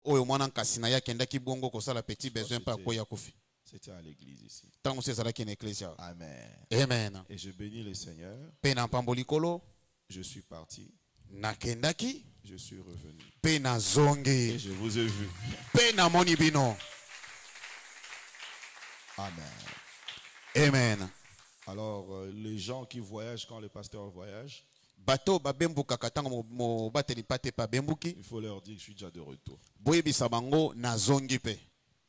oyo mwana kasi na ya kendaki bongo kosala petit besoin pa koya kofi. C'était à l'église ici. Tango se zalaki na ecclesia. Amen. Amen. Et je bénis le Seigneur. Pe na pambolikolo Je suis parti. na kendaki Je suis revenu. pe na zongi Et je vous ai vu. pe na moni bino. Amen. Amen. Alors, les gens qui voyagent quand le pasteur voyage, Bato babembuka katango mo bateli pate pa bembuki. il faut leur dire que je suis déjà de retour. Boyebisa bango na zongi pe.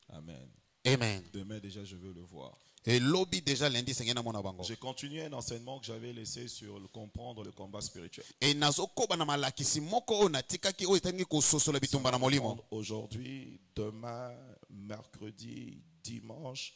Amen. Amen. Demain déjà, je veux le voir. Et lobby déjà lundi sengena mona bango. J'ai continué un enseignement que j'avais laissé sur comprendre le combat spirituel. Et nazokoba na malakisi moko o natikaki o etangi ko sosola bitumba na molimo. Aujourd'hui, demain, mercredi, dimanche,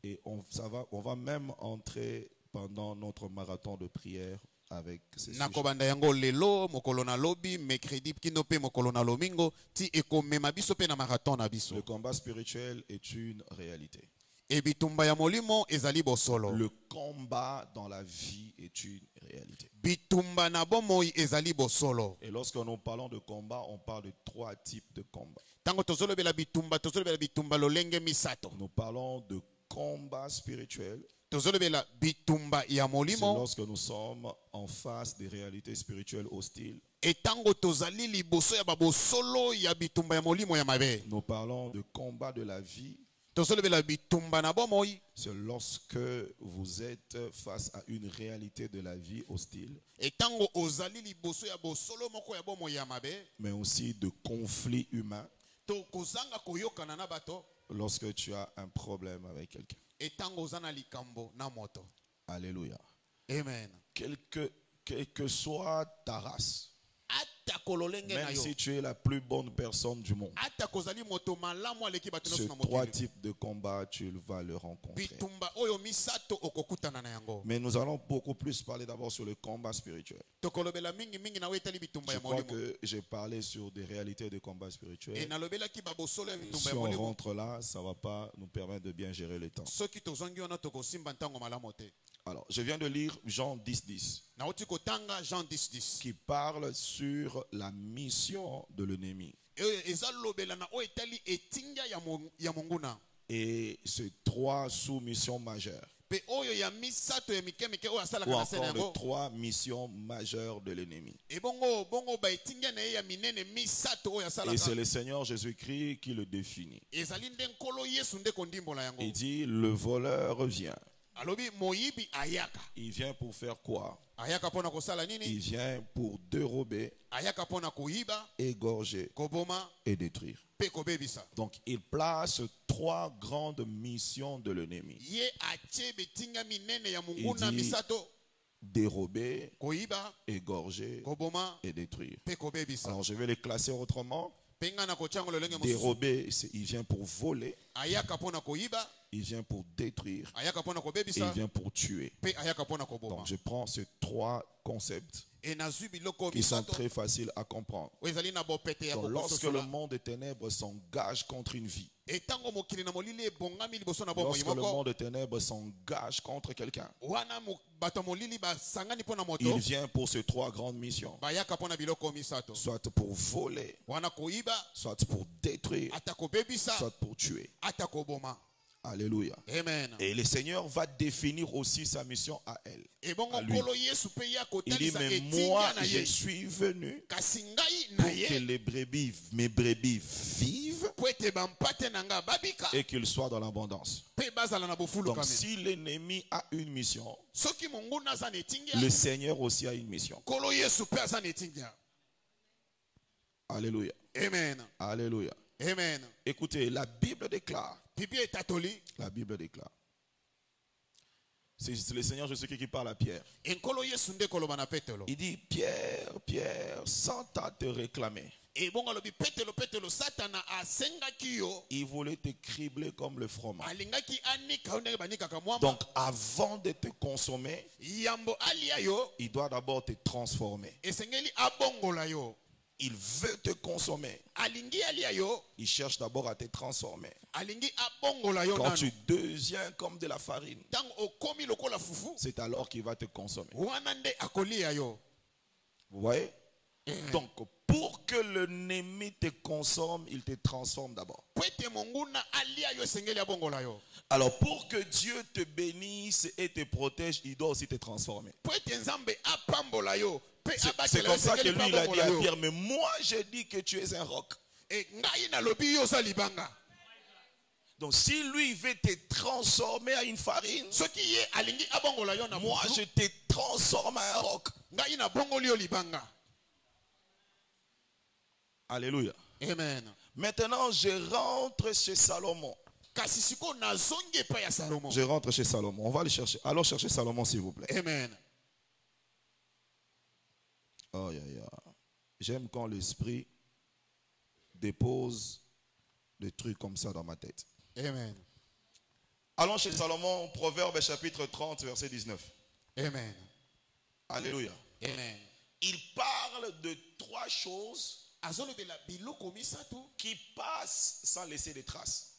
et on va même entrer pendant notre marathon de prière avec ces sujets. Nakobanda yango lelo mokolo na lobby mercredi kino pe mokolo na lomingo ti ekomema biso pe na marathon na biso. Le combat spirituel est une réalité. Et bitumba ya molimo ezali bosolo. Le combat dans la vie est une réalité. Bitumba na bomoi ezali bosolo. Et lorsque nous parlons de combat, on parle de 3 types de combats. Tango tozolobela bitumba lolenge misato. Nous parlons de combat spirituel. Tozolobela bitumba ya C'est molimo. lorsque nous sommes en face des réalités spirituelles hostiles. Et tango tozali liboso ya babosolo ya bitumba ya molimo ya mabe. Nous parlons de combat de la vie. Tozolobela bitumba na bomoi. C'est lorsque vous êtes face à une réalité de la vie hostile, Et tango ozali liboso ya bosolo moko ya bomoi ya mabe. mais aussi de conflits humains. To kozanga koyokana na bato. Lorsque tu as un problème avec quelqu'un. Et tango ozana likambo na moto. Alléluia. Amen. Quelle que soit ta race, Ata kololenge na même yo. si tu es la plus bonne personne du monde, Ata kozali moto malamu aleki bato ces nyonso na 3 mokili. types de combats, tu vas le rencontrer. Bitumba oyo misato okokutana na yango. Mais nous allons beaucoup plus parler d'abord sur le combat spirituel. Tokolobela mingi mingi na wetali bitumba Je ya crois molimo. que j'ai parlé sur des réalités de combat Et spirituel. nalobela ki babosolo ya bitumba Si ya on molimo. rentre là, ça ne va pas nous permettre de bien gérer le temps. Soki tozongi wana tokosimba ntango malamu te. Alors, je viens de lire Jean 10:10, Nauti kotanga Jean 10:10. qui parle sur la mission de l'ennemi. Eza lobela na o etali etinga ya monguna. Et ces 3 sous-missions majeures, Pe oyo ya misato ya mike mike oyo asalaka ou na sene encore les yango. 3 missions majeures de l'ennemi. E bongo ba etinga na ye ya minene misato oyo Et c'est asalaka. le Seigneur Jésus-Christ qui le définit. Ezali nde nkolo Yesu nde kondimbola yango. Il dit, le voleur vient. Alobi moyibi ayaka. Il vient pour faire quoi? Ayaka pona kosala Il nini? vient pour dérober, Ayaka pona koyiba, égorger koboma, et détruire. pe kobebisa. Donc, il place 3 grandes missions de l'ennemi. Ye atie betinga minene ya munguna Il dit- misato. Dérober, Koyiba, égorger koboma, et détruire. pe kobebisa. Alors, je vais les classer autrement. Penga na kochango lolenge mosusu. Dérober, il vient pour voler, Ayaka pona koyiba, il vient pour détruire ayaka pona et il kobebisa, vient pour tuer. pe ayaka pona koboma. Donc, je prends ces 3 concepts Et nazui biloko qui sont misato. très faciles à comprendre. Ezali na bopete ya Donc, lorsque le kokososola. monde des ténèbres s'engage contre une vie, Et tango mokili na molili ebongami liboso na bomoi lorsque le moko. monde des ténèbres s'engage contre quelqu'un, Wana bato molili basangani pona moto. il vient pour ces 3 grandes missions. Bayaka pona biloko misato. Soit pour voler, Wana koyiba, soit pour détruire, ata kobebisa, soit pour tuer. ata koboma. Alléluia. Amen. Et le Seigneur va définir aussi sa mission à elle. Et bongo à lui. kolo Yesu pe ya Il dit, kotalisa mais etinga moi, na je ye. suis venu Kasi ngai pour na que ye. mes brebis vivent Po ete bampate na nga babika. et qu'ils soient dans l'abondance. Pe bazala na bofulu Donc, kame. si l'ennemi a une mission, Soki monguna aza na etinga. le Seigneur aussi a une mission. Kolo Yesu pe aza na etinga. Alléluia. Amen. Alléluia. Amen. Écoutez, la Bible déclare. Bibi etatoli. La Bible déclare. C'est le Seigneur Jésus-Christ qui parle à Pierre. Enkolo Yesu nde koloba na Petelo. Il dit, Pierre, Pierre, sans à te réclamer, Et bongo lobi Petelo Satana asengaki yo. il voulait te cribler comme le froment. Alingaki anika ndenge banikaka mwamba. Donc, avant de te consommer, Yambo alia yo. il doit d'abord te transformer. Esengeli abongola yo. Il veut te consommer. Alingi alia yo. Il cherche d'abord à te transformer. Alingi abongola yo Quand nanu. tu deviens comme de la farine, Tango okomi lokola fufu. c'est alors qu'il va te consommer. Wana nde akolia yo. Vous voyez? Donc, pour que l'ennemi te consomme, il te transforme d'abord. Alors, pour que Dieu te bénisse et te protège, il doit aussi te transformer. C'est comme ça que lui, il a dit à Pierre, mais moi, je dis que tu es un roc. Donc, si lui veut te transformer à une farine, moi, je te transforme à un roc. Alléluia. Amen. Maintenant, je rentre chez Salomon. Je rentre chez Salomon. On va le chercher. Allons chercher Salomon, s'il vous plaît. Amen. Oh, j'aime quand l'esprit dépose des trucs comme ça dans ma tête. Amen. Allons chez Salomon, Proverbe chapitre 30, verset 19. Amen. Alléluia. Amen. Il parle de trois choses qui passent sans laisser de traces.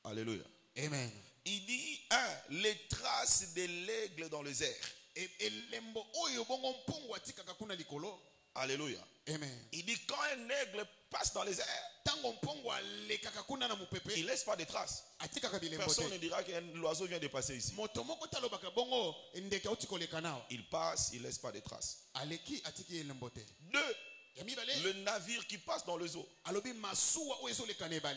Alléluia. Amen. Il dit, les traces de l'aigle dans les airs. Alléluia. Amen. Il dit, quand un aigle passe dans les airs, il ne laisse pas de traces. Personne ne dira que l'oiseau vient de passer ici. Il passe, il ne laisse pas de traces. 2. Le navire qui passe dans les eaux.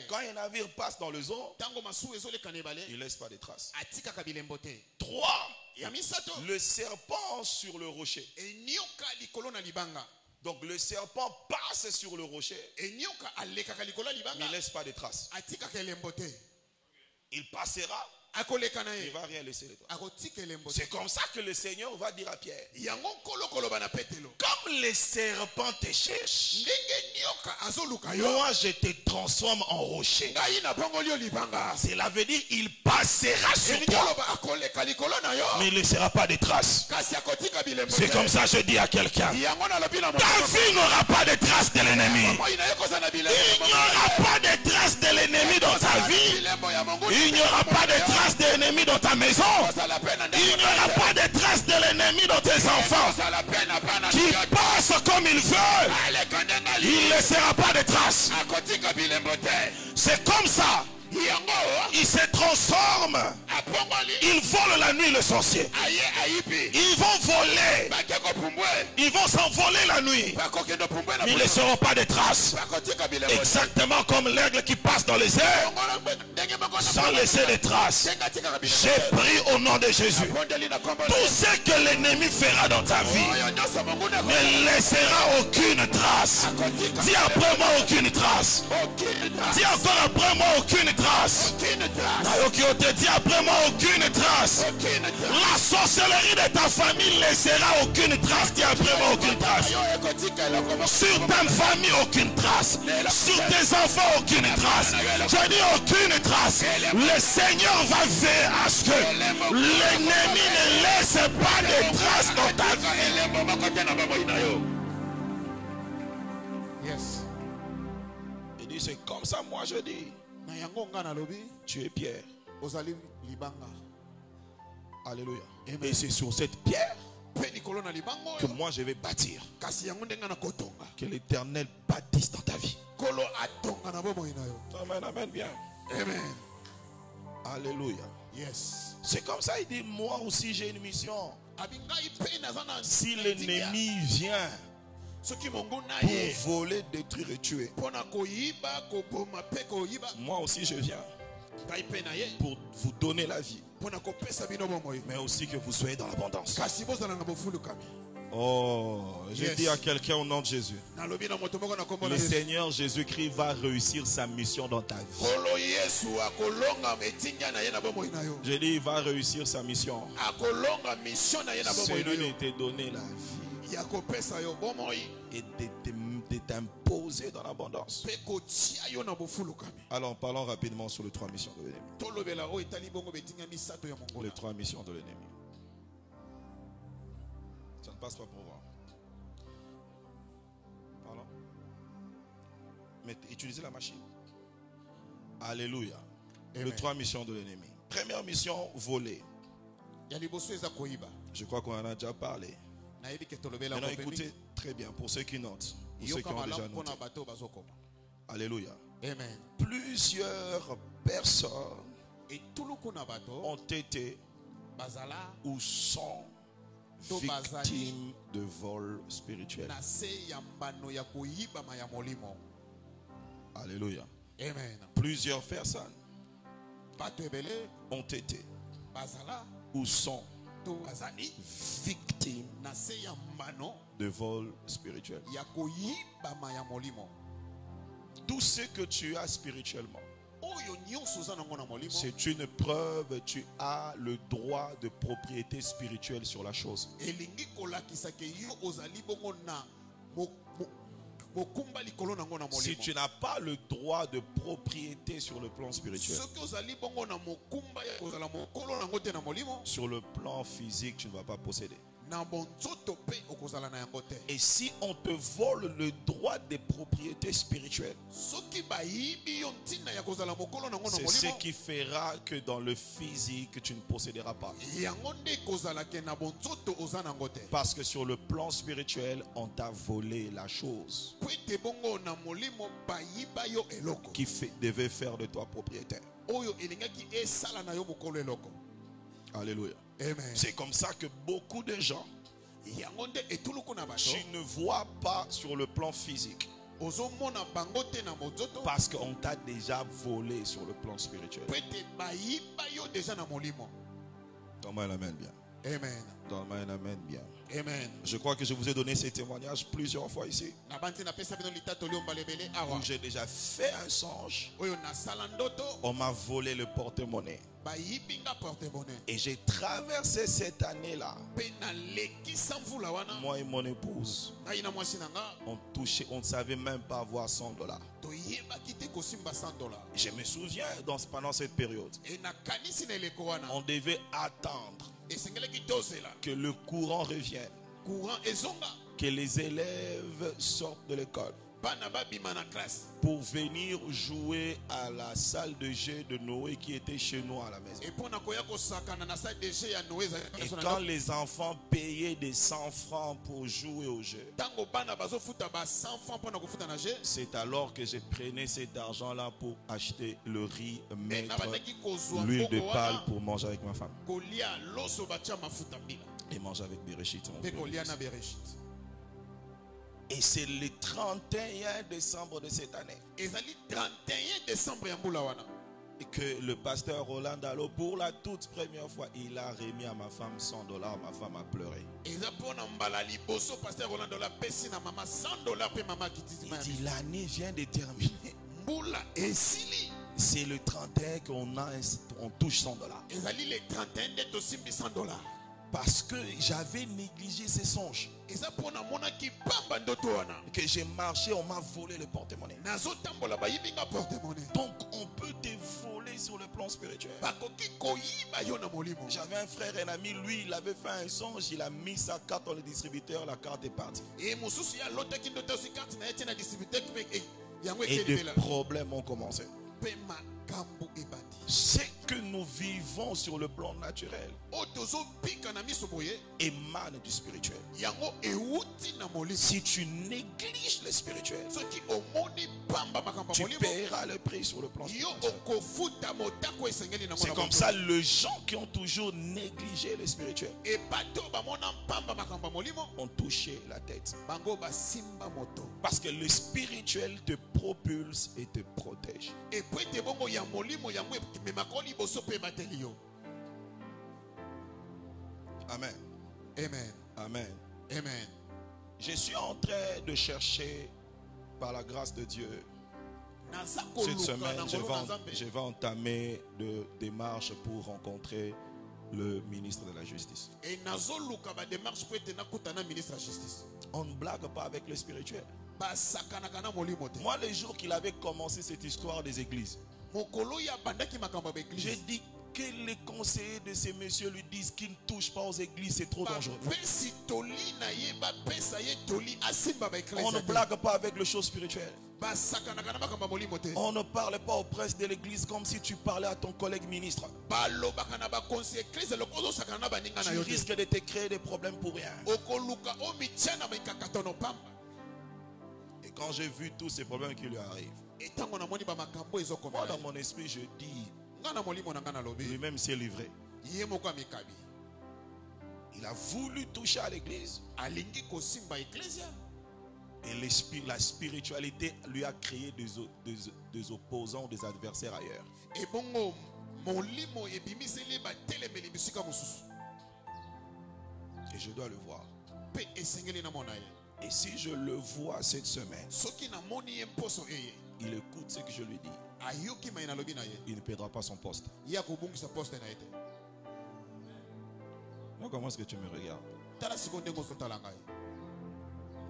Quand un navire passe dans les eaux, il ne laisse pas de traces. 3. Le serpent sur le rocher. Donc le serpent passe sur le rocher, mais il ne laisse pas de traces. Il passera, il ne va rien laisser de traces. C'est comme ça que le Seigneur va dire à Pierre, comme les serpents te cherchent, moi je te transforme en rocher. Cela veut dire il passera sur toi, mais il ne laissera pas de traces. C'est comme ça que je dis à quelqu'un, ta vie n'aura pas de traces de l'ennemi. Il n'y aura pas de traces de l'ennemi dans ta vie. Il n'y aura pas de traces de l'ennemi dans ta maison. Il n'y aura pas de traces de l'ennemi dans tes enfants. Qui passe comme il veut, il ne laissera pas de traces. C'est comme ça. Il se transforme. Ils volent la nuit, le sorcier. Ils vont voler. Ils vont s'envoler la nuit. Mais ils ne laisseront pas de traces. Exactement comme l'aigle qui passe dans les airs sans laisser de traces. J'ai pris au nom de Jésus. Tout ce que l'ennemi fera dans ta vie ne laissera aucune trace. Dis après moi aucune trace. Dis encore après moi aucune trace. Dis après moi aucune trace. La sorcellerie de ta famille ne laissera aucune trace. Dis après moi aucune trace. Sur ta famille aucune trace. Sur tes enfants aucune trace. Je dis aucune trace. Le Seigneur va faire à ce que l'ennemi ne laisse pas de traces dans ta vie. Yes. Il dit c'est comme ça moi je dis. Tu es Pierre. Alléluia. Amen. Et c'est sur cette pierre que moi je vais bâtir. Que l'Éternel bâtisse dans ta vie. Amen, amen, bien. Amen. Alléluia. Yes. C'est comme ça, il dit, moi aussi j'ai une mission. Si l'ennemi vient pour voler, détruire et tuer, moi aussi je viens pour vous donner la vie, mais aussi que vous soyez dans l'abondance. Oh, je dis à quelqu'un au nom de Jésus, le Seigneur Jésus-Christ va réussir sa mission dans ta vie. Je dis, il va réussir sa mission. Celui de te donner la vie et de t'imposer dans l'abondance. Alors parlons rapidement sur les 3 missions de l'ennemi. Les 3 missions de l'ennemi. Ça ne passe pas pour voir. Pardon. Mais utilisez la machine. Alléluia. Les 3 missions de l'ennemi. Première mission, voler. Je crois qu'on en a déjà parlé. Maintenant, écoutez très bien pour ceux qui notent, pour ceux qui ont déjà noté. Alléluia. Amen. Plusieurs personnes ont été ou sont victimes de vol spirituel. Alléluia. Amen. Plusieurs personnes ont été ou sont victimes de vol spirituel. Tout ce que tu as spirituellement, c'est une preuve, tu as le droit de propriété spirituelle sur la chose. Si tu n'as pas le droit de propriété sur le plan spirituel, sur le plan physique, tu ne vas pas posséder. Et si on te vole le droit des propriétés spirituelles, c'est ce qui fera que dans le physique tu ne posséderas pas. Parce que sur le plan spirituel, on t'a volé la chose qui devait faire de toi propriétaire. Alléluia. C'est comme ça que beaucoup de gens, tu ne vois pas sur le plan physique, parce qu'on t'a déjà volé sur le plan spirituel. Donne-moi un amen bien. Amen. Donne-moi un amen bien. Amen. Je crois que je vous ai donné ces témoignages plusieurs fois ici, où j'ai déjà fait un songe. On m'a volé le porte-monnaie. Et j'ai traversé cette année-là. Moi et mon épouse, on ne savait même pas avoir $100. Je me souviens, pendant cette période, on devait attendre que le courant revienne, que les élèves sortent de l'école pour venir jouer à la salle de jeu de Noé qui était chez nous à la maison. Et quand les enfants payaient des 100 francs pour jouer au jeu, c'est alors que je prenais cet argent-là pour acheter le riz, mettre l'huile de palme pour manger avec ma femme et manger avec Bereshit. Et c'est le 31 décembre de cette année que le pasteur Roland Dalo, pour la toute première fois, il a remis à ma femme $100. Ma femme a pleuré. Il dit, l'année vient de terminer. C'est le 31 qu'on touche $100. Parce que j'avais négligé ces songes. Que j'ai marché, on m'a volé le porte-monnaie. Donc on peut te voler sur le plan spirituel. J'avais un frère, un ami, lui il avait fait un songe, il a mis sa carte dans le distributeur, la carte est partie. Et des problèmes ont commencé. C'est que nous vivons sur le plan naturel émane du spirituel. Si tu négliges le spirituel, tu paieras le prix sur le plan spirituel. C'est comme ça les gens qui ont toujours négligé le spirituel ont touché la tête. Parce que le spirituel te propulse et te protège. Amen. Amen. Amen. Amen. Je suis en train de chercher, par la grâce de Dieu, cette semaine, je vais entamer de démarches pour rencontrer le ministre de la Justice. On ne blague pas avec le spirituel. Moi, le jour qu'il avait commencé cette histoire des églises, j'ai dit, que les conseillers de ces messieurs lui disent qu'ils ne touchent pas aux églises, c'est trop dangereux. On ne blague pas avec les choses spirituelles. On ne parle pas aux prêtres de l'église comme si tu parlais à ton collègue ministre. Tu risques de te créer des problèmes pour rien. Et quand j'ai vu tous ces problèmes qui lui arrivent, moi dans mon esprit je dis, lui-même s'est livré. Il a voulu toucher à l'église. Et la spiritualité lui a créé des opposants, des adversaires ailleurs. Et je dois le voir. Et si je le vois cette semaine, il écoute ce que je lui dis, il ne perdra pas son poste. Donc, comment est-ce que tu me regardes?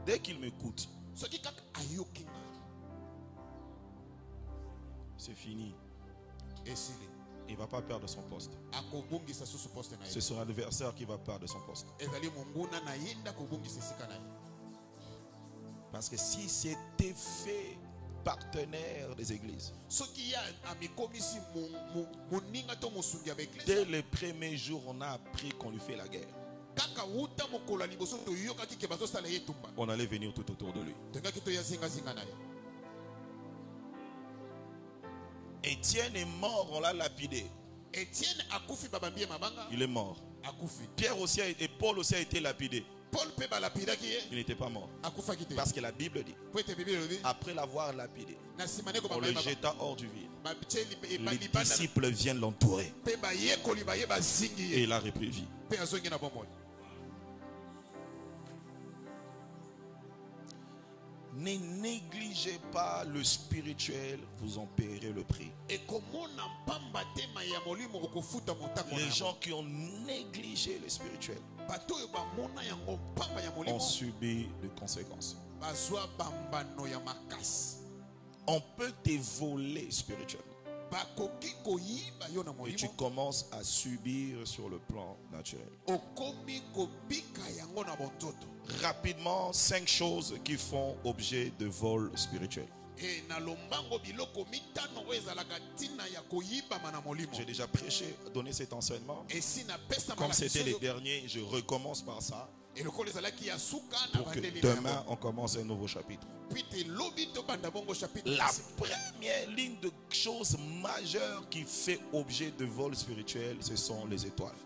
Dès qu'il m'écoute, c'est fini. Il ne va pas perdre son poste. Ce sera l'adversaire qui va perdre son poste. Parce que si c'était fait partenaire des églises, dès les premiers jours, on a appris qu'on lui fait la guerre. On allait venir tout autour de lui. Étienne est mort, on l'a lapidé. Il est mort. Pierre aussi et Paul aussi a été lapidé. Il n'était pas mort. Parce que la Bible dit, après l'avoir lapidé, on le jeta hors du vide. Les disciples viennent l'entourer. Et il a repris vie. Ne négligez pas le spirituel, vous en paierez le prix. Les gens qui ont négligé le spirituel ont subi les conséquences. On peut te voler spirituellement. Et tu commences à subir sur le plan naturel. Rapidement, 5 choses qui font objet de vol spirituel. J'ai déjà prêché, donné cet enseignement. Comme c'était les derniers, je recommence par ça. Pour que demain on commence un nouveau chapitre. La première ligne de choses majeures qui fait objet de vol spirituel, ce sont les étoiles.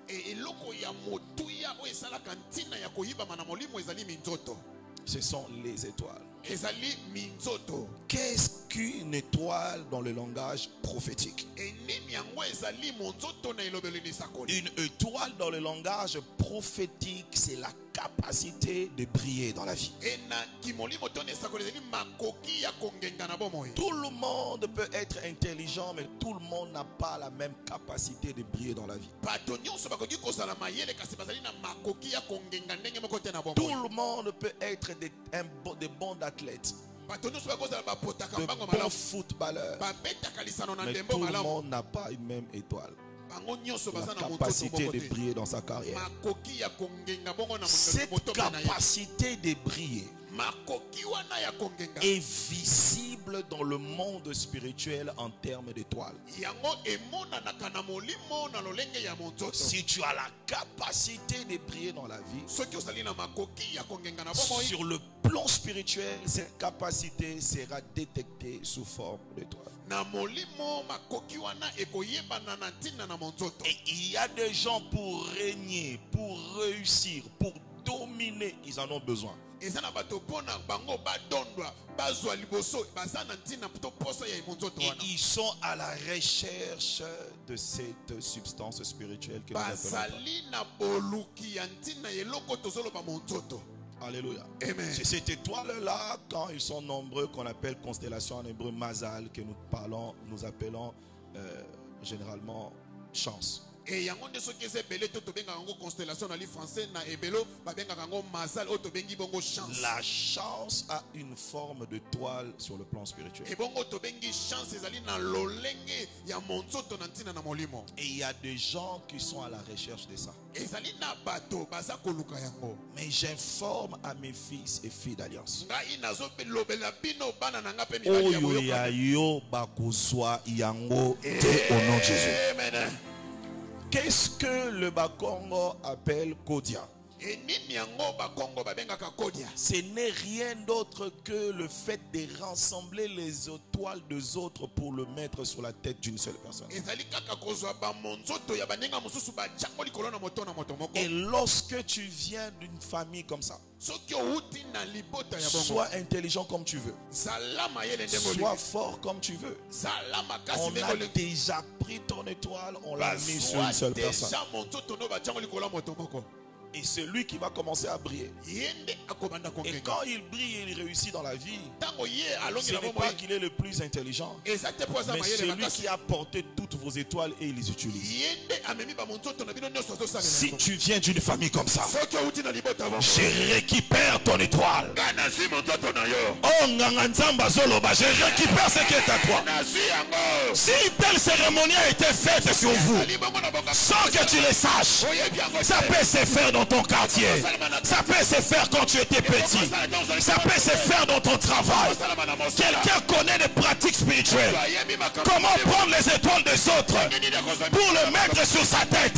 Ce sont les étoiles. Qu'est-ce qu'une étoile dans le langage prophétique? Une étoile dans le langage prophétique, c'est la capacité de briller dans la vie. Tout le monde peut être intelligent, mais tout le monde n'a pas la même capacité de briller dans la vie. Tout le monde peut être des bons athlètes, de bons footballeurs, mais tout le monde n'a pas une même étoile. La capacité de briller dans sa carrière. Cette capacité de briller est visible dans le monde spirituel en termes d'étoiles. Si tu as la capacité de briller dans la vie, sur le plan spirituel, cette capacité sera détectée sous forme d'étoile. Et il y a des gens pour régner, pour réussir, pour dominer, ils en ont besoin. Et ils sont à la recherche de cette substance spirituelle que nous appelons. Alléluia. C'est cette étoile-là, quand ils sont nombreux, qu'on appelle constellation en hébreu Mazal, que nous appelons généralement chance. Et yango nde soki eza ebele to tobengaka yango constellation na li français na ebelo babengaka yango mazal oyo tobengi bongo chance. La chance a une forme de toile sur le plan spirituel. Et bongo tobengi chance ezali na lolenge ya monzoto na ntina na molimo. Et il y a des gens qui sont à la recherche de ça. Ezali na bato baza koluka yango. Mais j'informe à mes fils et filles d'alliance. Ngai nazobelobela bino bana na nga pe mibali ya boyoka. Oyo ya yo bakozwa yango te au nom de Jésus. Amen. Qu'est-ce que le Bakongo appelle Kodia? Ce n'est rien d'autre que le fait de rassembler les étoiles des autres pour le mettre sur la tête d'une seule personne. Et lorsque tu viens d'une famille comme ça, sois intelligent comme tu veux, sois fort comme tu veux, on a déjà pris ton étoile, on l'a mis sur une seule personne. Et c'est lui qui va commencer à briller. Et quand il brille, il réussit dans la vie. Ce n'est pas qu'il est le plus intelligent, mais c'est lui qui a porté toutes vos étoiles et il les utilise. Si tu viens d'une famille comme ça, je récupère ton étoile. Oh Nganganzamba Zoloba, je récupère ce qui est à toi. Si une telle cérémonie a été faite sur vous, sans que tu le saches, ça peut se faire dans ton quartier, ça peut se faire quand tu étais petit, ça peut se faire dans ton travail. Quelqu'un connaît des pratiques spirituelles. Comment prendre les étoiles des autres pour le mettre sur sa tête?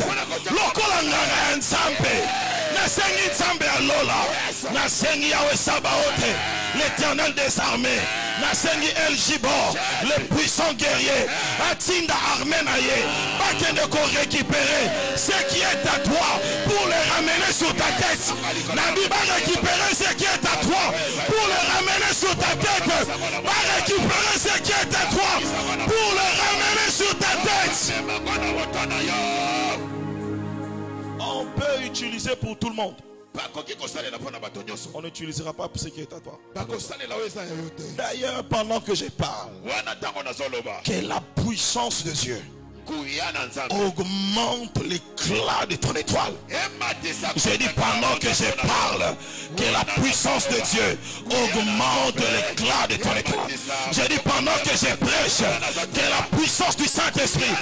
L'Éternel des armées, Nasengi El Gibor, le puissant guerrier, Atinda Armenaye, Bakendeko récupérer ce qui est à toi pour le ramener sur ta tête. Nabi va récupérer ce qui est à toi pour le ramener sur ta tête. Va récupérer ce qui est à toi pour le ramener sur ta tête. On peut utiliser pour tout le monde. On n'utilisera pas pour ce qui est à toi. D'ailleurs, pendant que je parle, que la puissance de Dieu augmente l'éclat de ton étoile. J'ai dit pendant que je parle, que la puissance de Dieu augmente l'éclat de ton étoile. J'ai dit pendant que je prêche, que la puissance du Saint-Esprit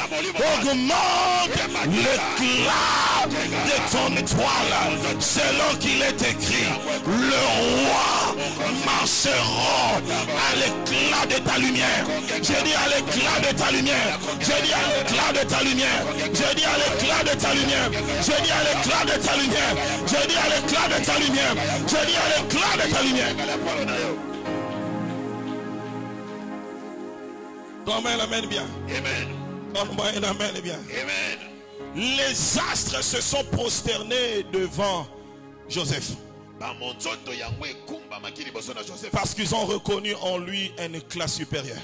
augmente l'éclat de ton étoile. Selon qu'il est écrit, le roi marchera à l'éclat de ta lumière. J'ai dit à l'éclat de ta lumière. J'ai dit à l'éclat de ta lumière. J'ai dit à l'éclat de ta lumière. J'ai dit à l'éclat de ta lumière. J'ai dit à l'éclat de ta lumière. J'ai dit à l'éclat de ta lumière. Donne-moi un amen bien. Amen. Donne-moi un amen bien. Amen. Les astres se sont prosternés devant Joseph. Parce qu'ils ont reconnu en lui un éclat supérieur.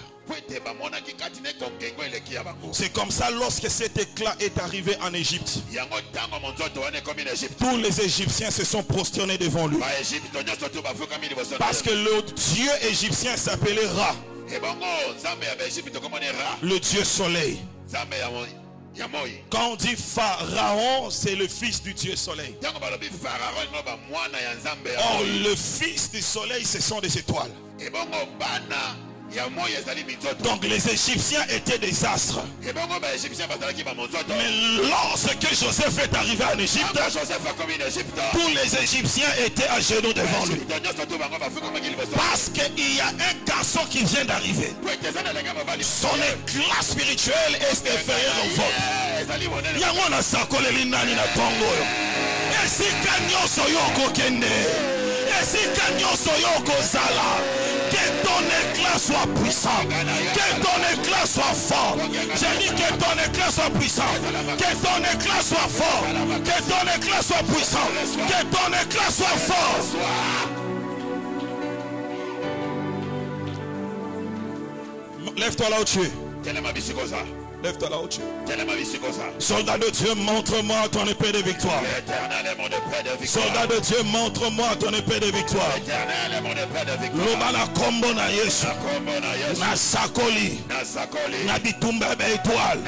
C'est comme ça lorsque cet éclat est arrivé en Égypte. Tous les Égyptiens se sont prosternés devant lui. Parce que le dieu égyptien s'appelait Ra. Le dieu soleil. Quand on dit Pharaon, c'est le fils du Dieu soleil. Or, le fils du soleil, ce sont des étoiles. Donc les Égyptiens étaient des astres. Mais lorsque Joseph est arrivé en Égypte, tous les Égyptiens étaient à genoux devant lui. Parce qu'il y a un garçon qui vient d'arriver. Son éclat spirituel est inférieur au vôtre. Que ton éclat soit puissant, que ton éclat soit fort. J'ai dit que ton éclat soit puissant, que ton éclat soit fort, que ton éclat soit puissant, que ton éclat soit fort. Lève-toi là où tu es. Lève-toi là au-dessus. Soldat de Dieu, montre-moi ton épée de victoire. Soldat de Dieu, montre-moi ton épée de victoire. Lobala kombo na Yesu. Na sakoli. Na bitumba be étoile.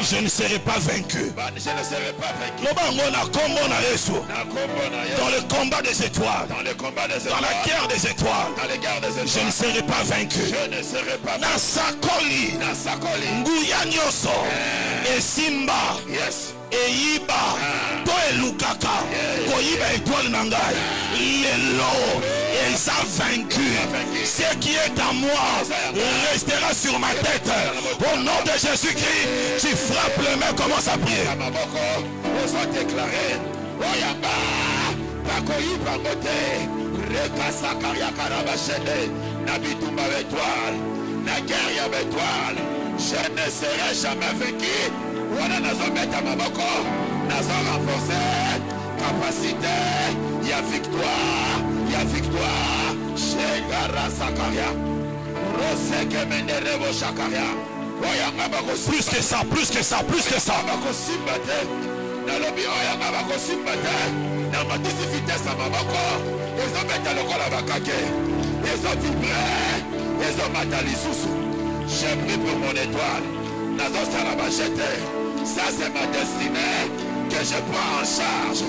Je ne serai pas vaincu. Lobango na kombo na Yesu. Dans le combat des étoiles. Dans la guerre des étoiles. Je ne serai pas vaincu. Na sakoli. Nguya nyoso. Et Simba. Eiba. To elukaka. Koyiba étoile nangai. Lelo. Et ça vaincu. Ce qui est à moi restera sur ma tête. Au nom de Jésus-Christ, tu frappes le main, commence à prier. Je ne serai jamais vaincu. Voilà nazo mettre ma boko, nazo renforcer capacité. Il y a victoire, il y a victoire. Chegara Sakaria, Roseke Menderebo Shakaria. Plus que ça, plus que ça, plus que ça. Dans le bio, il y a Mabako Simbate. Dans ma vitesse à Mabako, ils ont mis le col à Bakake. Ils ont vibré, ils ont matali sous. J'ai pris pour mon étoile. Nazo Sarabachete. Ça c'est ma destinée que je prends en charge.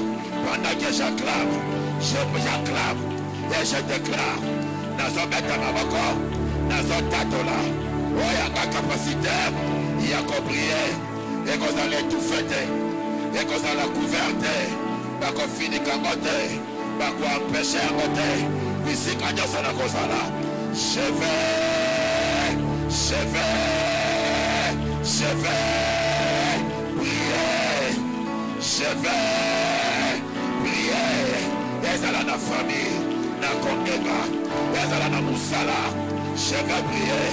Pendant que j'acclame, et je déclare. Nazo Beta Mabako, Nazo Tatola. Oh, il y a ma capacité. Il y a qu'à prier. Et qu'on allait tout fêter. Et qu'on allait couverter. Pas qu'on finit qu'à côté. Pas qu'on empêche à côté. Ici, quand il y a ça, je vais prier. Je vais prier. Et ça là la famille, na Kongeba, et ça là na Moussala. Je vais prier.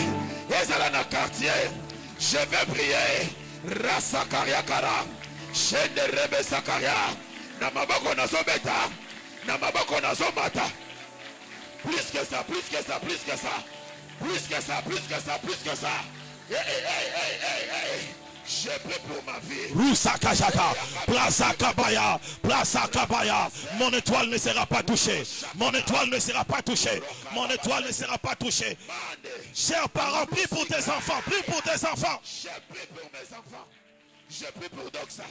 Et ça là na quartier. Je vais prier. Rasa Kariakara. Shende Rebe Sakaria. Na mabako na Zobeta. Na mabako na Zomata. Plus que ça, plus que ça, plus que ça. Plus que ça, plus que ça, plus que ça. Hey. Je prie pour ma vie. Rousakajaka, Plaza Kabaya, Plaza Kabaya. Mon étoile ne sera pas touchée. Mon étoile ne sera pas touchée. Mon étoile ne sera pas touchée. Chers parents, prie pour tes enfants. Prie pour tes enfants. Je prie pour mes enfants. Je prie pour Doxa.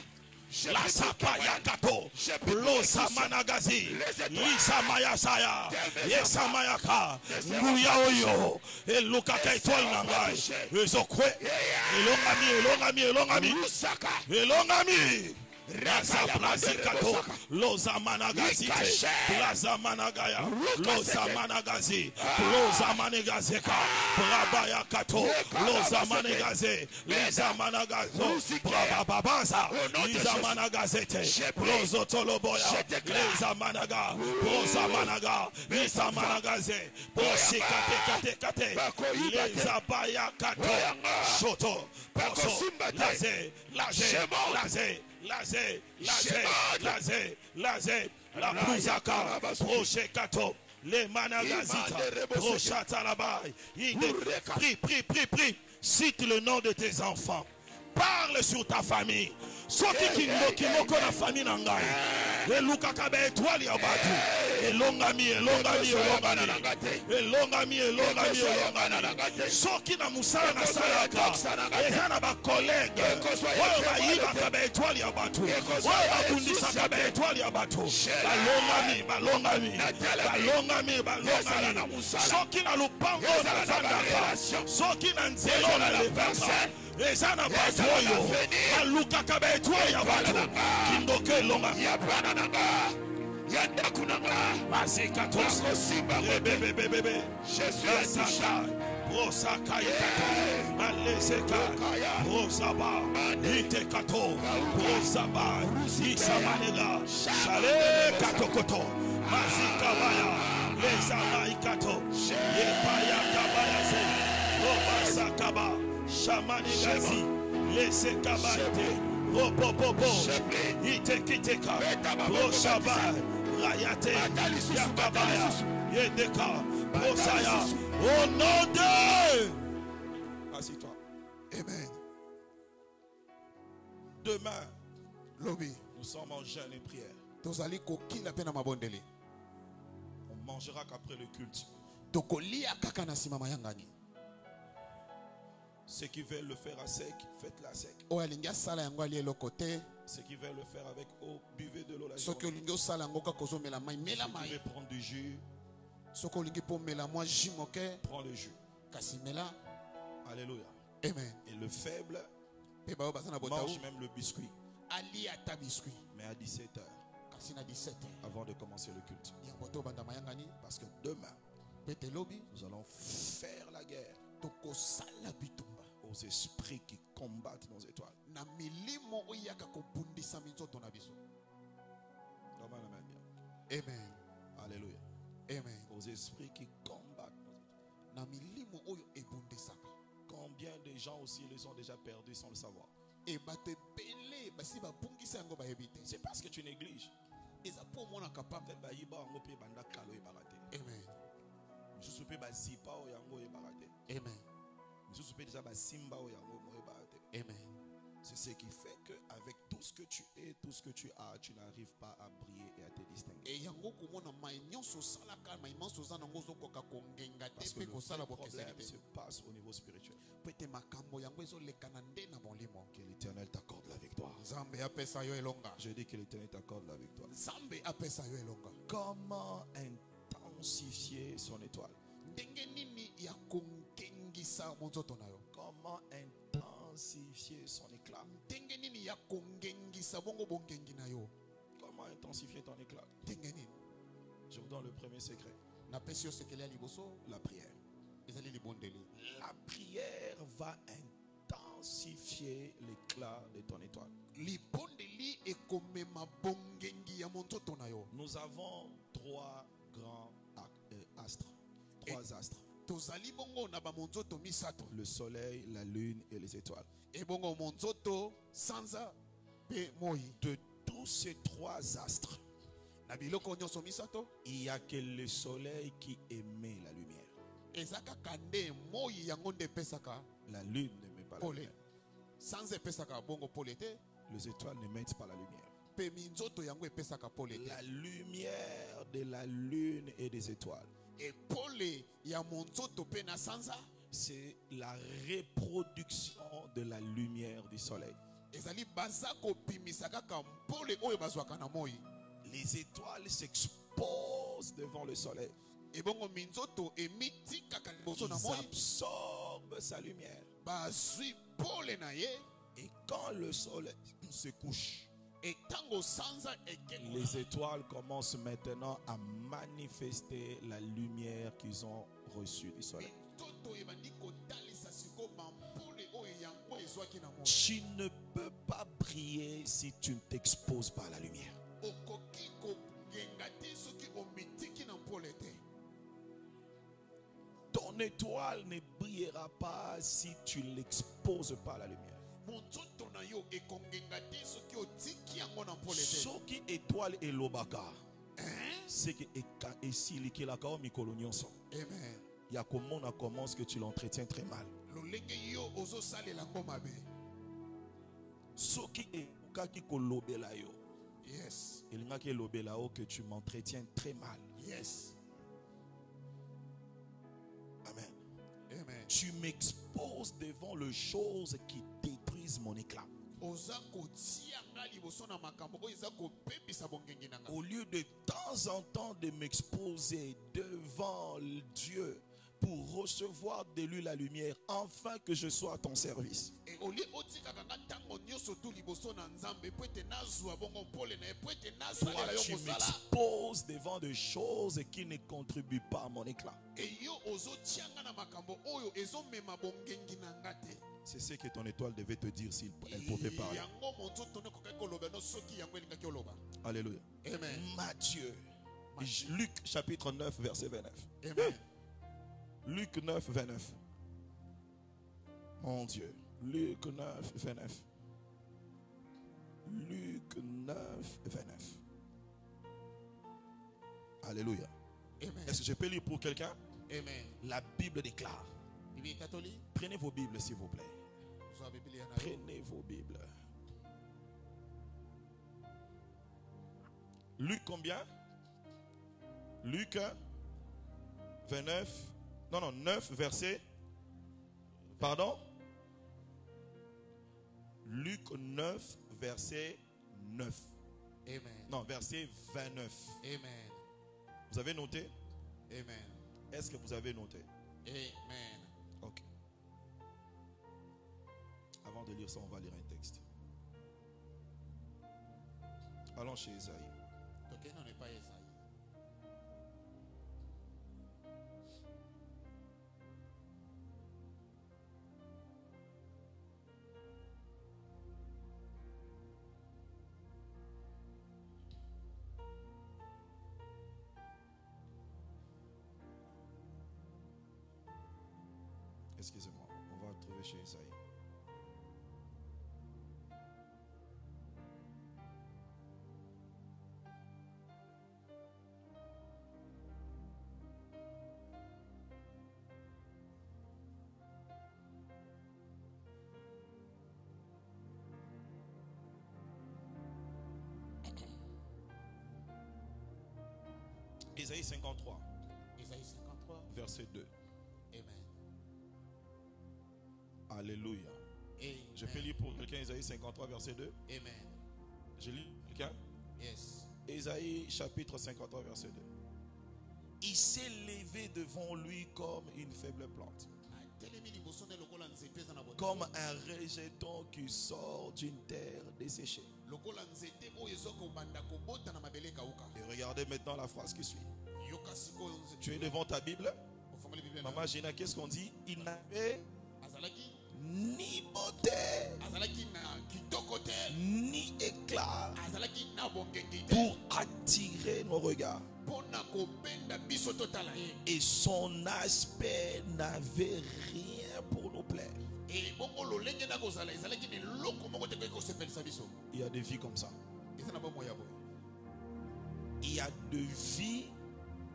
La sapaya kato, blosa managazi, lisa mayasaya, yesa mayaka, nguya oyo, eluka kaitwal nangai, ezokwe, elongami. Raza Plazikato, Loza Managazite, Plaza Managaya, Loza Managazi, Loza Manegazeka, Brabaya Kato, Loza Manegaze, Liza Managazo, Brababaza, Liza Managazete, Lozo Toloboya, Liza Managa, Rosa Managa, Liza Managaze, Bosikate Kate, Liza Baya Kato, Shoto, Poso, Lazé, la Bouzaka, Proche Kato, les Managazita, Prochata Labai, prie, cite le nom de tes enfants. Parle sur ta famille. Soki kimoko na famille nangai. Eluka kabe étoile ya batu. Elongami. Soki na musala na salaka. Ezana ba collègue. Oyo ba yiba kabe étoile ya batu. Oyo ba kundisa kabe étoile ya batu. Balongami. Soki na lupango na zandaka. Soki na nzelo na levasa. Ezana batoyo aluka kabe étoile ya bato kindoke longa ya bana nanga ya ndakunanga masika tosko simba bebe Jésus saka brosaka ikato aleseka brosaba itekato brosaba isamanega shale katokoto masika baya lesama ikato yepaya kabaya se robasakaba Shamani Gazi, laissez Kabaite, Ropopopo, Itekiteka, Roshaba, Rayate, Yakabaya, Yedeka, Rosaya, au nom de. Assis-toi. Amen. Demain, lobi nous sommes en jeûne et prière. tozali kokila pe na mabondeli On mangera qu'après le culte. tokolia kaka na sima mayangani. Ceux qui veulent le faire à sec, faites-le à sec. oyo alingi asala yango ali eloko te. Ceux qui veulent le faire avec eau, buvez de l'eau la soki journée. olingi osala yango kaka kozomela mai mela Ceux qui mai. veulent prendre du jus, soki olingi mpo omela mwa jus moke prends le jus. kasi mela. Alléluia. Amen. Et le faible Mpe baoyo baza na botau mange même le biscuit. ali ata biscuit Mais à 17h, kasi na 17 avant de commencer le culte. yango to obanda mayangani. Parce que demain, mpe te lobi nous allons faire la guerre tokosala bitumba aux esprits qui combattent nos étoiles. na milimo oyo eyaka kobundisa minzoto na biso. Comment on amène bien? Amen. Alléluia. Amen. Aux esprits qui combattent nos étoiles. na milimo oyo ebundisaka. Combien de gens aussi les ont déjà perdus sans le savoir? E bato ebele basi babungisa yango bayebi te. C'est parce que tu négliges. eza mpo omonaka papa. Peut-être bayiba yango pe banda kalo yebaka te. Amen. Misusu pe bazipa oyo yango yebaka te. Amen. Misusu pe déjà basimba oyo yango moyebaka te. Amen. C'est ce qui fait qu'avec tout ce que tu es, tout ce que tu as, tu n'arrives pas à briller et à te distinguer. E yango komona mai nyonso osalaka mai nyonso oza nango ozokoka kongenga te Parce que mpe le kosala vrai bokeseni problème se te. passe au niveau spirituel. po ete makambo yango ezolekana nde na molimo. Que l'Éternel t'accorde la victoire. nzambe apesa yo elonga. Je dis que l'Éternel t'accorde la victoire. nzambe apesa yo elonga. Comment intensifier son étoile? ndenge nini ya kongengisa monzoto na yo. Comment intensifier son éclat? ndenge nini ya kongengisa bongo bongengi na yo. Comment intensifier ton éclat? ndenge nini. Je vous donne le premier secret. napesi yo sekele ya liboso La prière. ezali libondeli. La prière va intensifier l'éclat de ton étoile. libondeli ekomema bongengi ya monzoto na yo. Nous avons trois grands astres. Trois astres. tozali bongo na bamonzoto misato. Le soleil, la lune et les étoiles. ebongo monzoto sanza pe moi. De tous ces trois astres, na biloko nyonso misato il n'y a que le soleil qui émet la lumière. eza kaka nde moi yango nde epesaka La lune n'émet pas la pole. lumière. sanza epesaka bongo pole te. Les étoiles n'émettent pas la lumière. pe minzoto yango epesaka pole te. La lumière de la lune et des étoiles, epole ya monzoto pe na sanza c'est la reproduction de la lumière du soleil. ezali baza kopimisa kaka mpole oyo bazwaka na moi. Les étoiles s'exposent devant le soleil. ebongo minzoto emiti kaka liboso na Ils moi. absorbent sa lumière. bazwi pole na ye. Et quand le soleil se couche, etango sanza ekeko les étoiles commencent maintenant à manifester la lumière qu'ils ont reçue du soleil. minzoto ebandi kotalisa siko bampole oyo yango ezwaki na moi. Tu ne peux pas briller si tu ne t'exposes pas à la lumière. okoki kogenga te soki omitiki na mpole te. Ton étoile ne brillera pas si tu ne l'exposes pas à la lumière. monzoto na yo ekongenga te soki otiki yango na mpole te. Soki étoile elobaka, c'est que esilikelaka o mikolo nyonso. Amen. Ya komona comment est-ce que tu l'entretiens très mal. lolenge yo ozosalela yango mabe. Soki ekaki kolobela yo, Yes. elingaki elobela yo que tu m'entretiens très mal. Yes. Amen. Amen. Tu m'exposes devant les choses qui détruisent mon éclat. oza kotia nga liboso na makambo oyo eza kopepisa bongengi na nga. Au lieu de temps en temps de m'exposer devant Dieu pour recevoir de lui la lumière, afin que je sois à ton service. E olie otikaka nga ntango nyonso tu liboso na nzambe po ete nazwa bongo mpole na ye po ete Toi, nasalela yo tu kosala. m'exposes devant des choses qui ne contribuent pas à mon éclat. E yo ozotia nga na makambo oyo ezomema bongengi na nga te. C'est ce que ton étoile devait te dire si elle pouvait parler. yango monzoto ne kokaki koloba no soki yango elingaki oloba. Alléluia. Amen. Matthieu. Luc chapitre 9 verset 29. Amen. Luc 9 29. Mon Dieu. Luc 9 29. Luc 9 29. Alléluia. Amen. Est-ce que je peux lire pour quelqu'un? Amen. La Bible déclare. Bible catholique. Prenez vos Bibles s'il vous plaît. Zo Biblia na yo. Prenez vos Bibles. Luc combien? Luc 29. Non, 9 verset. Pardon? Luc 9 verset 9. Amen. Non, verset 29. Amen. Vous avez noté? Amen. Est-ce que vous avez noté? Amen. Ok. Avant de lire ça, on va lire un texte. Allons chez Isaïe. Donc, non, n'est pas Isaïe. Excusez-moi, on va trouver chez Isaïe. Isaïe 53. Isaïe 53. Verset 2. Amen. Alléluia. Amen. Je peux lire pour quelqu'un Isaïe 53 verset 2. Amen. Je lis quelqu'un. Yes. Isaïe chapitre 53 verset 2. Il s'est levé devant lui comme une faible plante, comme un rejeton qui sort d'une terre desséchée. Et regardez maintenant la phrase qui suit. Tu es devant ta Bible. Maman Gina, qu'est-ce qu'on dit? Il n'avait ni beauté, ni éclat pour attirer nos regards. Et son aspect n'avait rien pour nous plaire. Il y a des vies comme ça. Il y a des vies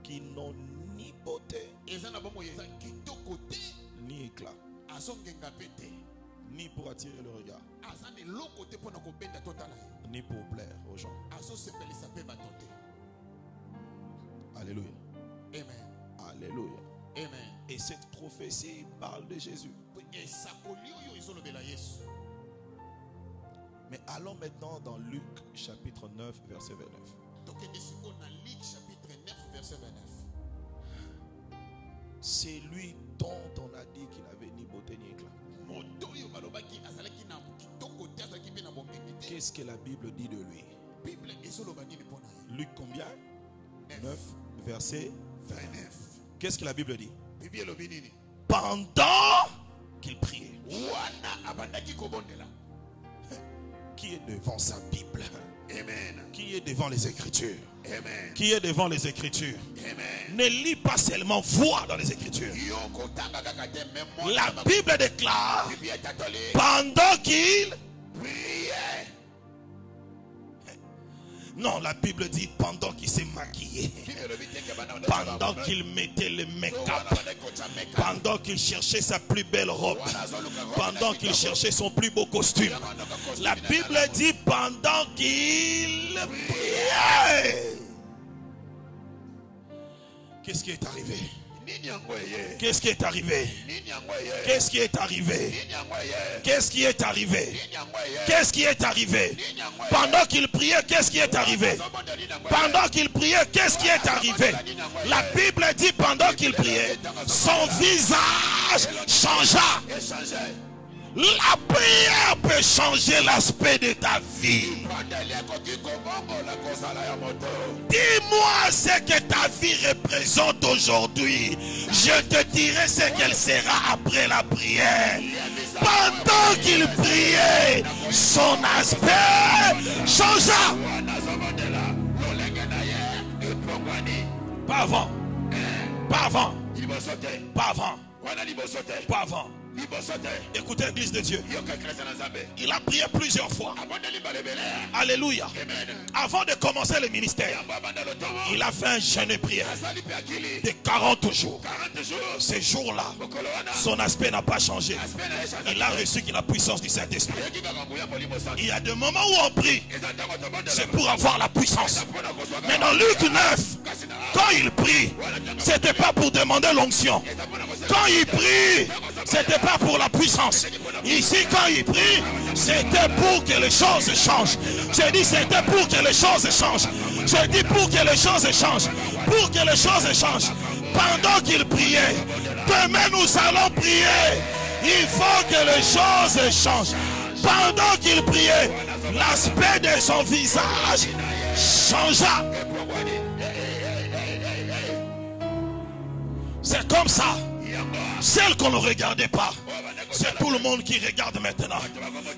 qui n'ont ni beauté, ni éclat, ni pour attirer le regard, ni pour plaire aux gens. Alléluia. Amen. Alléluia. Amen. Et cette prophétie parle de Jésus. Mais allons maintenant dans Luc chapitre 9 verset 29. C'est lui dont on a dit qu'il n'avait ni beauté ni éclat. Qu'est-ce que la Bible dit de lui? Luc combien? 9 verset 29. Qu'est-ce que la Bible dit? Pendant qu'il priait. Qui est devant sa Bible? Amen. Qui est devant les Écritures? Amen. Qui est devant les Écritures? Amen. Ne lis pas seulement, vois dans les Écritures. La Bible déclare pendant qu'il priait. Non, la Bible dit pendant qu'il s'est maquillé, pendant qu'il mettait le make-up, pendant qu'il cherchait sa plus belle robe, pendant qu'il cherchait son plus beau costume. La Bible dit pendant qu'il priait. Qu'est-ce qui est arrivé? Qu'est-ce qui est arrivé? Qu'est-ce qui est arrivé? Qu'est-ce qui est arrivé? Qu'est-ce qui est arrivé? Pendant qu'il priait, qu'est-ce qui est arrivé? Pendant qu'il priait, qu'est-ce qui est arrivé? La Bible dit pendant qu'il priait, son visage changea. La prière peut changer l'aspect de ta vie. Dis-moi ce que ta vie représente aujourd'hui. Je te dirai ce qu'elle sera après la prière. Pendant qu'il priait, son aspect changea. Pas avant. Pas avant. Pas avant. Pas avant. Écoutez, l'église de Dieu. Il a prié plusieurs fois. Alléluia. Avant de commencer le ministère, il a fait un jeûne et prière de 40 jours. Ces jours-là, son aspect n'a pas changé. Il a reçu la puissance du Saint-Esprit. Il y a des moments où on prie, c'est pour avoir la puissance. Mais dans Luc 9, quand il prie, c'était pas pour demander l'onction. Quand il prie, c'était pas pour la puissance. Ici, quand il prie, c'était pour que les choses changent. J'ai dit c'était pour que les choses changent. J'ai dit pour que les choses changent. Pour que les choses changent. Pendant qu'il priait, demain nous allons prier. Il faut que les choses changent. Pendant qu'il priait, l'aspect de son visage changea. C'est comme ça. Celle qu'on ne regardait pas, c'est tout le monde qui regarde maintenant.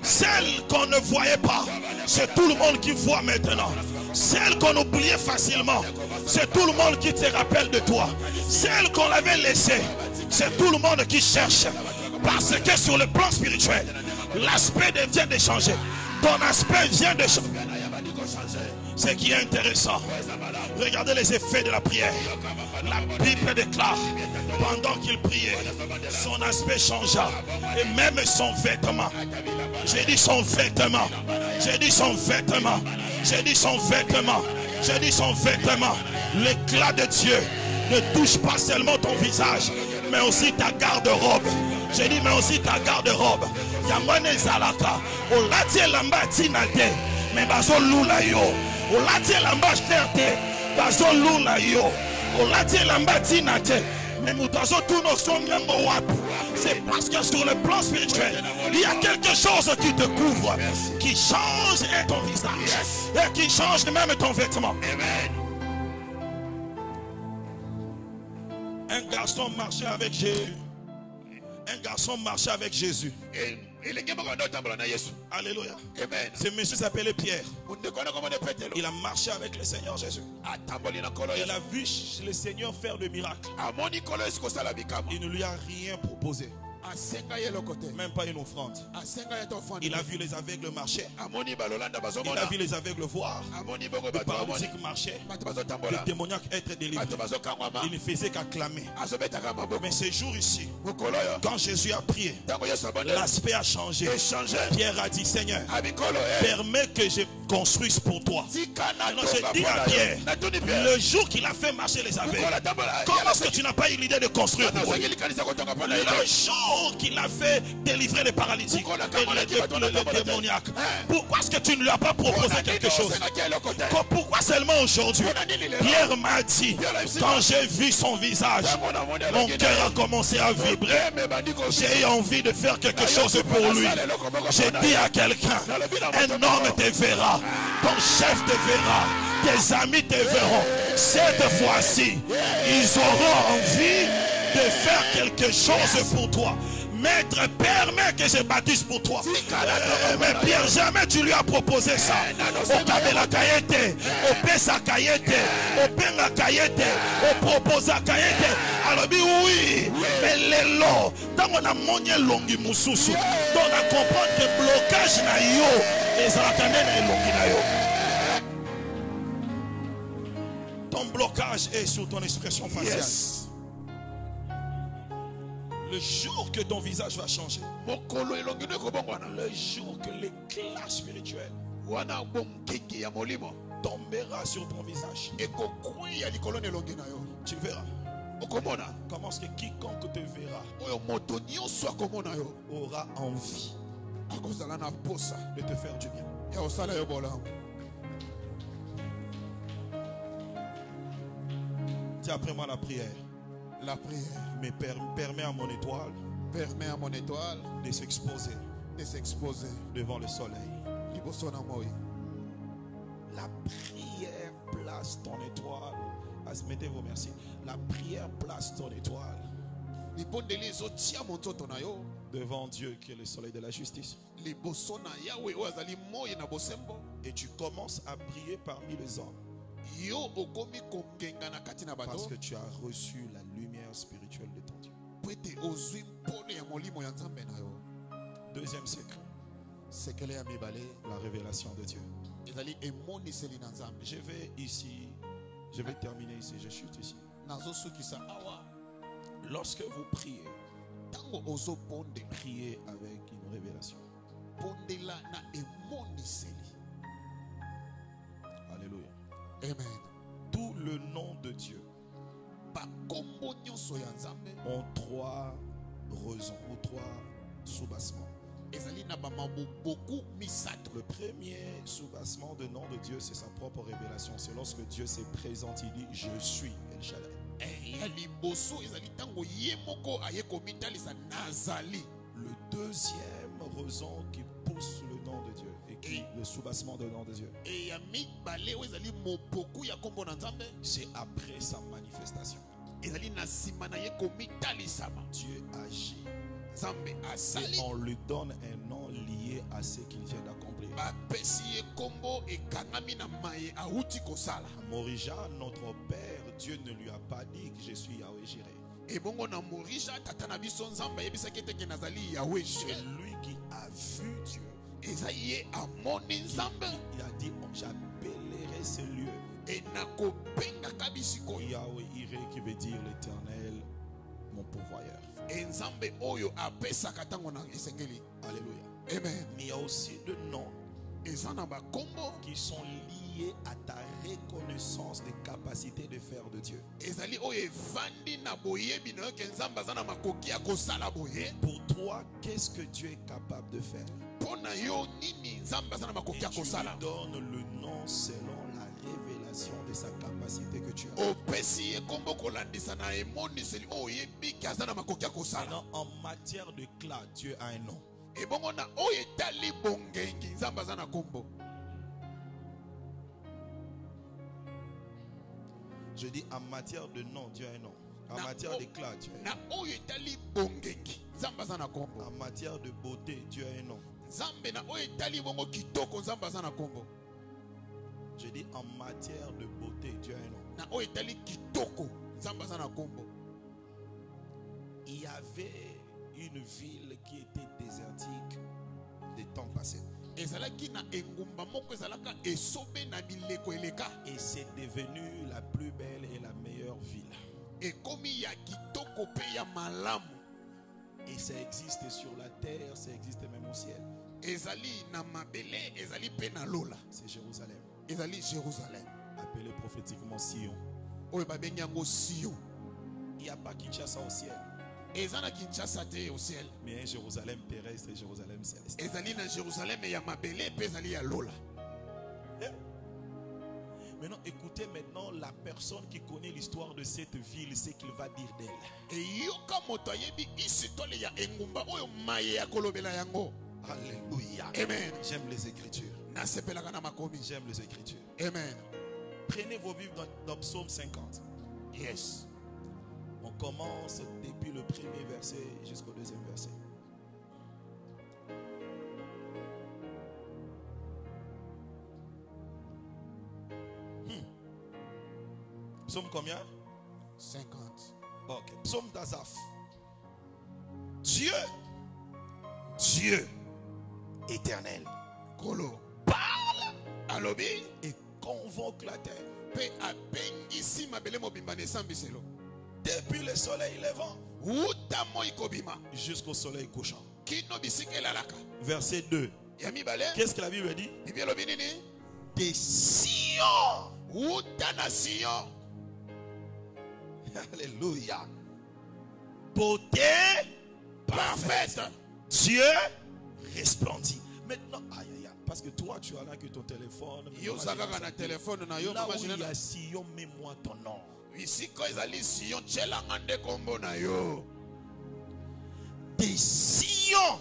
Celle qu'on ne voyait pas, c'est tout le monde qui voit maintenant. Celle qu'on oubliait facilement, c'est tout le monde qui te rappelle de toi. Celle qu'on avait laissée, c'est tout le monde qui cherche. Parce que sur le plan spirituel, l'aspect vient de changer. Ton aspect vient de changer. Ce qui est intéressant, regardez les effets de la prière. La Bible déclare, pendant qu'il priait, son aspect changea. Et même son vêtement. J'ai dit son vêtement. J'ai dit son vêtement. J'ai dit son vêtement. J'ai dit son vêtement. L'éclat de Dieu ne touche pas seulement ton visage, mais aussi ta garde-robe. J'ai dit, mais aussi ta garde-robe. Yamane Zalaka. Olatie lamba tinate. Mais bazo lula yo. Olatie lamba chterte. Bazo lula yo. Olatie lamba tinate. Mais mutazo tout nos son yambo wapu. C'est parce que sur le plan spirituel, il y a quelque chose qui te couvre, qui change ton visage, et qui change même ton vêtement. Un garçon marchait avec Jésus. Un garçon marchait avec Jésus. Alléluia. Ce monsieur s'appelait Pierre. Il a marché avec le Seigneur Jésus. Il a vu le Seigneur faire des miracles. Il ne lui a rien proposé. Même pas une offrande. Il a vu les aveugles marcher. Il a vu les aveugles voir. Les paralytiques marcher. Les démoniaques être délivrés. Il ne faisait qu'acclamer. Mais ce jour ici, quand Jésus a prié, l'aspect a changé. Pierre a dit, Seigneur, permets que je construise pour toi. Alors j'ai dit à Pierre, le jour qu'il a fait marcher les aveugles, comment est-ce que tu n'as pas eu l'idée de construire pour lui? Le jour qu'il a fait délivrer les paralytiques et les démoniaques, pourquoi est-ce que tu ne lui as pas proposé quelque chose? Pourquoi seulement aujourd'hui? Pierre m'a dit, quand j'ai vu son visage, mon cœur a commencé à vibrer. J'ai eu envie de faire quelque chose pour lui. J'ai dit à quelqu'un, un homme te verra, ton chef te verra, tes amis te verront. Cette fois-ci, ils auront envie de faire quelque chose pour toi. Maître, permets que je baptise pour toi. Mais Pierre, jamais tu lui as proposé ça. Au Kabela Kayete, au Pesa Kayete, au Penga Kayete, au Proposa Kayete. Alors, oui, mais les lots, dans mon amonie longi mususu, on a compris que blocage na yo, les alakane na longi na yo. Ton blocage est sur ton expression faciale. Yes. Le jour que ton visage va changer, le jour que l'éclat spirituel tombera sur ton visage, tu verras. Comment est-ce que quiconque te verra aura envie de te faire du bien. Dis après moi la prière. La prière. Mais permet à mon étoile. Permet à mon étoile de s'exposer. De s'exposer devant le soleil. La prière place ton étoile. Mettez-vous merci. La prière place ton étoile devant Dieu qui est le soleil de la justice. Et tu commences à briller parmi les hommes. Parce que tu as reçu la lumière spirituelle de ton Dieu. Deuxième secret, la révélation de Dieu. Je vais terminer ici, je chute ici. Lorsque vous priez, priez avec une révélation. Alléluia. Amen. Tout le nom de Dieu ont trois raisons ou trois sous-bassements. Le premier sous-bassement de nom de Dieu, c'est sa propre révélation. C'est lorsque Dieu se présente, il dit « Je suis El Shaddai ». Le deuxième raison qui pousse le nom de Dieu et qui le sous-bassement de nom de Dieu, c'est après sa manifestation. Dieu agit et on lui donne un nom lié à ce qu'il vient d'accomplir. Morija, notre père, Dieu ne lui a pas dit que je suis Yahweh Jireh. C'est lui qui a vu Dieu. Il a dit, j'appellerai ce lieu Yahweh Jireh, qui veut dire l'Éternel, mon pourvoyeur. Alléluia. Amen. Mais il y a aussi des noms qui sont liés à ta reconnaissance des capacités de faire de Dieu. Pour toi, qu'est-ce que Dieu est capable de faire? Et tu lui donnes le nom selon la révélation de sa capacité que tu as. Maintenant, en matière de clas, Dieu a un nom. Je dis en matière de nom, Dieu a un nom. En matière d'éclat, Dieu a un nom. En matière de beauté, Dieu a un nom. Je dis en matière de beauté, Dieu a un nom. Il y avait une ville qui était désertique des temps passés. Et c'est devenu la plus belle et la meilleure ville. Et ça existe sur la terre, ça existe même au ciel. C'est Jérusalem. Appelé prophétiquement Sion. Il n'y a pas Kinshasa au ciel. Mais un Jérusalem terrestre et Jérusalem céleste. Maintenant, écoutez maintenant la personne qui connaît l'histoire de cette ville, ce qu'il va dire d'elle. Alléluia. Amen. J'aime les Écritures. J'aime les Écritures. Amen. Prenez vos Bibles dans Psaume 50. Yes. On commence depuis le premier verset jusqu'au deuxième verset. Psaume combien? 50. Ok. Psaume d'Azaph. Dieu éternel, parle à l'obé et convoque la terre. Depuis le soleil levant jusqu'au soleil couchant. Verset 2. Qu'est-ce que la Bible dit? Des Sion. Alléluia. Beauté parfaite. Dieu resplendit. Maintenant, parce que toi tu as là que ton téléphone. Là où il y a Sion, mets-moi ton nom. Des Sion.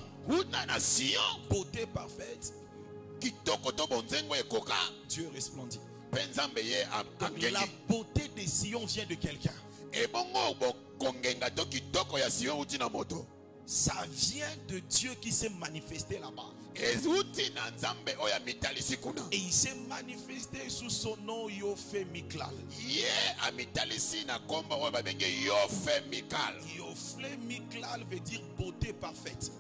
Beauté parfaite. Dieu resplendit. La beauté des Sion vient de quelqu'un. Ça vient de Dieu qui s'est manifesté là-bas. Et il s'est manifesté sous son nom Yofé Miklal. Yofé Miklal veut dire beauté parfaite. parfaite.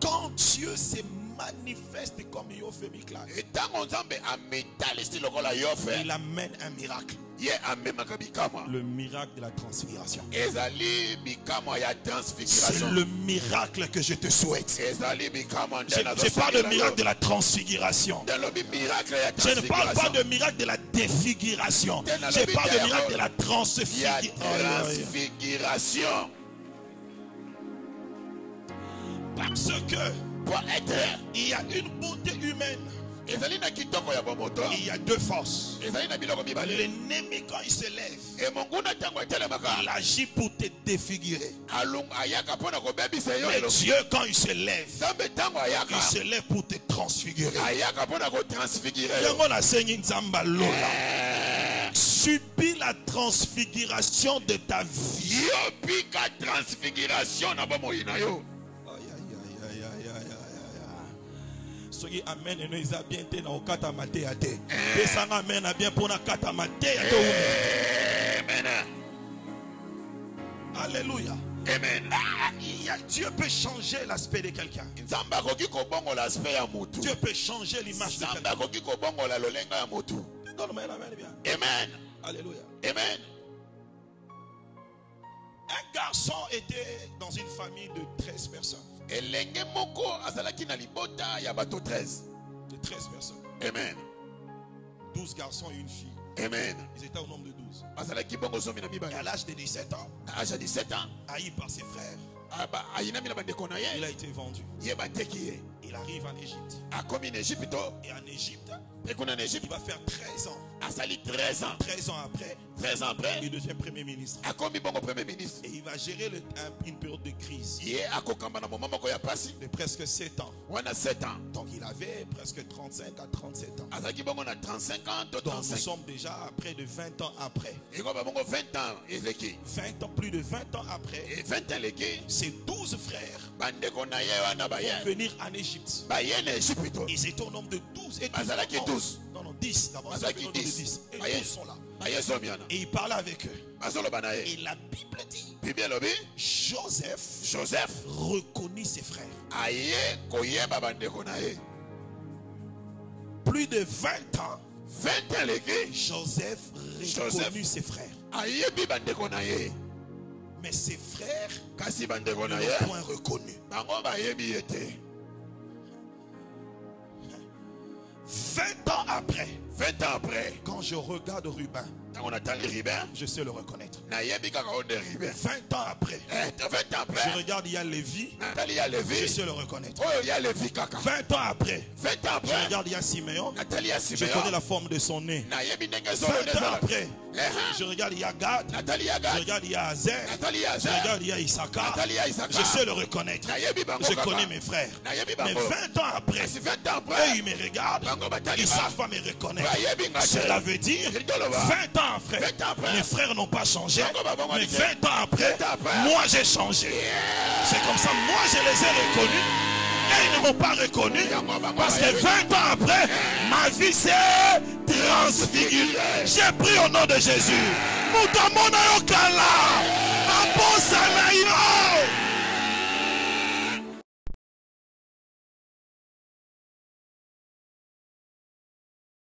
Quand Dieu se manifeste comme Yofe Mikla, il amène un miracle. Le miracle de la transfiguration. C'est le miracle que je te souhaite. Je parle de miracle de la transfiguration. Je ne parle pas de miracle de la défiguration. Je parle de miracle de la transfiguration. Parce que il y a une beauté humaine. Il y a deux forces. L'ennemi, quand il se lève, il agit pour te défigurer. Mais Dieu, quand il se lève pour te transfigurer. Subis la transfiguration de ta vie. Soki amen eno isa bien te na okata mate ya te. Pesanga amen a bien pona kata mate ya te. Amen. Alléluia. Amen. Dieu peut changer l'aspect de quelqu'un. Dieu peut changer l'image de quelqu'un. Amen. Alléluia. Amen. Un garçon était dans une famille de 13 personnes. De 13 personnes. Amen. 12 garçons et une fille. Amen. Ils étaient au nombre de 12. Et à l'âge de 17 ans, haï par ses frères, il a été vendu. Il arrive en Égypte. Et en Égypte, il va faire 13 ans. 13 ans après, il devient premier ministre. Et il va gérer une période de crise de presque 7 ans. Donc il avait presque 35 à 37 ans. Donc nous sommes déjà à près de 20 ans après. 20 ans, plus de 20 ans après, ces 12 frères vont venir en Égypte. Ils étaient au nombre de 12 et 12. Non, 10 d'abord. Et 12 sont là. Et il parlait avec eux. Et la Bible dit, Joseph reconnut ses frères. Plus de 20 ans, Joseph reconnut ses frères. Mais ses frères ne l'ont point reconnu. 20 ans après, quand je regarde Ruben, je sais le reconnaître. 20 ans après, je regarde, il y a Lévi, je sais le reconnaître. 20 ans après, je regarde, il y a Siméon, je connais la forme de son nez. 20 ans après, je regarde, il y a Gad, je regarde, il y a Azer, je regarde, il y a Issachar, je sais le reconnaître. Je connais mes frères. Mais 20 ans après, eux ils me regardent, ils ne savent pas me reconnaître. Cela veut dire 20 ans après, mes frères n'ont pas changé, mais 20 ans après, moi j'ai changé. C'est comme ça, moi je les ai reconnus et ils ne m'ont pas reconnu parce que 20 ans après, ma vie s'est transfigurée. J'ai pris au nom de Jésus. Mutamona yokala, abosana yo.